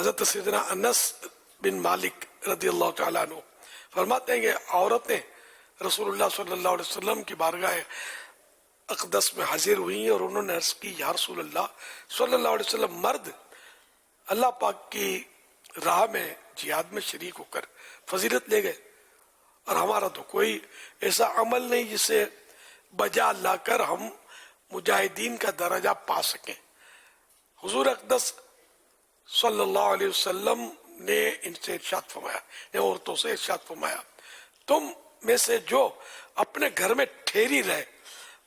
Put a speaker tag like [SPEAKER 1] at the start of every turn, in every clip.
[SPEAKER 1] حضرت سیدنا انس بن مالک رضی اللہ تعالیٰ عنہ فرماتے ہیں کہ عورتیں رسول اللہ صلی اللہ علیہ وسلم کی بارگاہ اقدس میں حاضر ہوئی ہیں اور انہوں نے عرض کی یا رسول اللہ صلی اللہ علیہ وسلم مرد اللہ پاک کی راہ میں جہاد میں شریک ہو کر فضیلت لے گئے اور ہمارا تو کوئی ایسا عمل نہیں جسے بجا لا کر ہم مجاہدین کا درجہ پا سکیں. حضور اقدس صلی اللہ علیہ وسلم نے ان سے ارشاد فرمایا, عورتوں سے ارشاد فرمایا, تم میں سے جو اپنے گھر میں ٹھہری رہے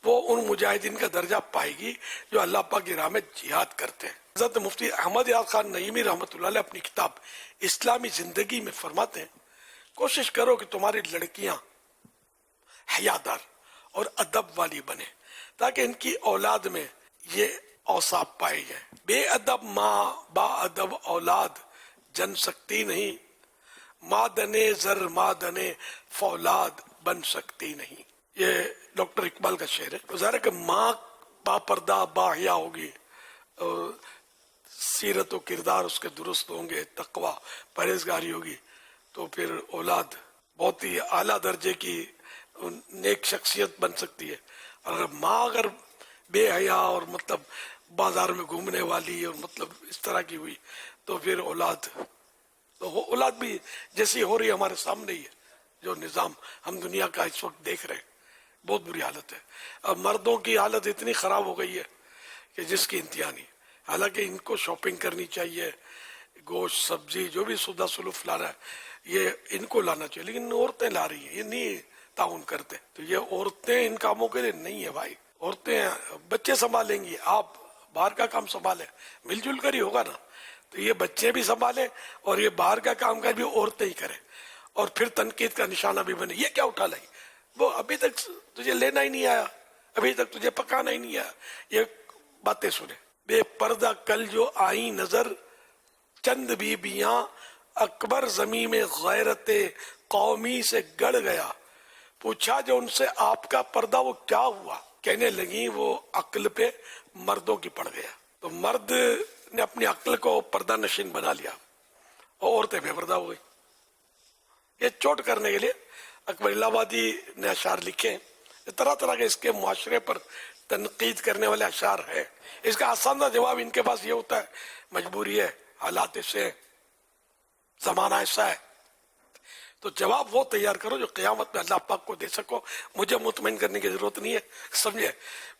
[SPEAKER 1] وہ ان مجاہدین کا درجہ پائے گی جو اللہ پاک کی راہ میں جہاد کرتے ہیں. حضرت مفتی احمد یار خان نعیمی رحمۃ اللہ علیہ اپنی کتاب اسلامی زندگی میں فرماتے ہیں کوشش کرو کہ تمہاری لڑکیاں حیادار اور ادب والی بنے تاکہ ان کی اولاد میں یہ اوصاف پائے جائیں. بے ادب ماں با ادب اولاد جن سکتی نہیں, مادنے زر مادنے فولاد بن سکتی نہیں. یہ ڈاکٹر اقبال کا شعر ہے. ظاہر ہے کہ ماں با پردہ با حیا ہوگی, سیرت و کردار اس کے درست ہوں گے, تقوی پرہیزگاری ہوگی, تو پھر اولاد بہت ہی اعلیٰ درجے کی نیک شخصیت بن سکتی ہے. اگر ماں اگر بے حیا اور مطلب بازار میں گھومنے والی اور مطلب اس طرح کی ہوئی تو پھر اولاد بھی جیسی ہو رہی ہے ہمارے سامنے ہی ہے. جو نظام ہم دنیا کا اس وقت دیکھ رہے ہیں بہت بری حالت ہے. اب مردوں کی حالت اتنی خراب ہو گئی ہے کہ جس کی انتہا نہیں. حالانکہ ان کو شاپنگ کرنی چاہیے, گوشت سبزی جو بھی سودا سلوف لا رہا ہے یہ ان کو لانا چاہیے, لیکن عورتیں لا رہی ہیں, یہ نہیں تعاون کرتے. تو یہ عورتیں ان کاموں کے لیے نہیں ہے بھائی. عورتیں بچے سنبھالیں گی, آپ باہر کا کام سنبھالیں, مل جل کر ہی ہوگا نا. تو یہ بچے بھی سنبھالیں اور یہ باہر کا کام کر بھی عورتیں ہی کریں اور پھر تنقید کا نشانہ بھی بنے. یہ کیا اٹھا لائی, وہ ابھی تک تجھے لینا ہی نہیں آیا, ابھی تک تجھے پکانا ہی نہیں آیا, یہ باتیں سنیں. بے پردہ کل جو آئی نظر چند بیبیاں اکبر زمین میں غیرت قومی سے گڑ گیا. پوچھا جو ان سے آپ کا پردہ وہ کیا ہوا, کہنے لگی وہ عقل پہ مردوں کی پڑ گیا. تو مرد نے اپنی عقل کو پردہ نشین بنا لیا اور عورتیں بے پردہ ہو گئی. یہ چوٹ کرنے کے لیے اکبر الہ آبادی نے اشعار لکھے, طرح طرح کے اس کے معاشرے پر تنقید کرنے والے اشعار ہیں. اس کا آسان جواب ان کے پاس یہ ہوتا ہے مجبوری ہے, حالات ایسے ہیں, زمانہ ایسا ہے. تو جواب وہ تیار کرو جو قیامت میں اللہ پاک کو دے سکو. مجھے مطمئن کرنے کی ضرورت نہیں ہے, سمجھے.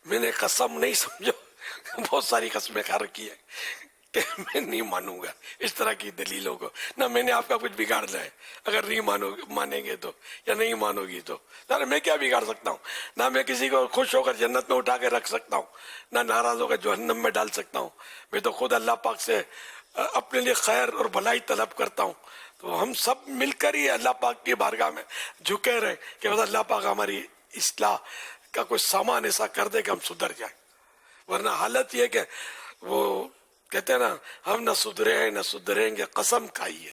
[SPEAKER 1] میں نے قسم نہیں سمجھو, بہت ساری قسمیں کھا رکھی ہے کہ میں نہیں مانوں گا اس طرح کی دلیلوں کو. نہ میں نے آپ کا کچھ بگاڑنا ہے, اگر نہیں مانیں گے تو یا نہیں مانو گی تو میں کیا بگاڑ سکتا ہوں. نہ میں کسی کو خوش ہو کر جنت میں اٹھا کے رکھ سکتا ہوں, نہ ناراض ہو کر جہنم میں ڈال سکتا ہوں. میں تو خود اللہ پاک سے اپنے لیے خیر اور بھلائی طلب کرتا ہوں. تو ہم سب مل کر ہی اللہ پاک کی بارگاہ میں جھکے رہے کہ بس اللہ پاک ہماری اصلاح کا کوئی سامان ایسا کر دے کہ ہم سدھر جائیں. ورنہ حالت یہ کہ وہ کہتے ہیں نا, ہم نہ سدھرے ہیں نہ سدھریں گے, قسم کھائیے.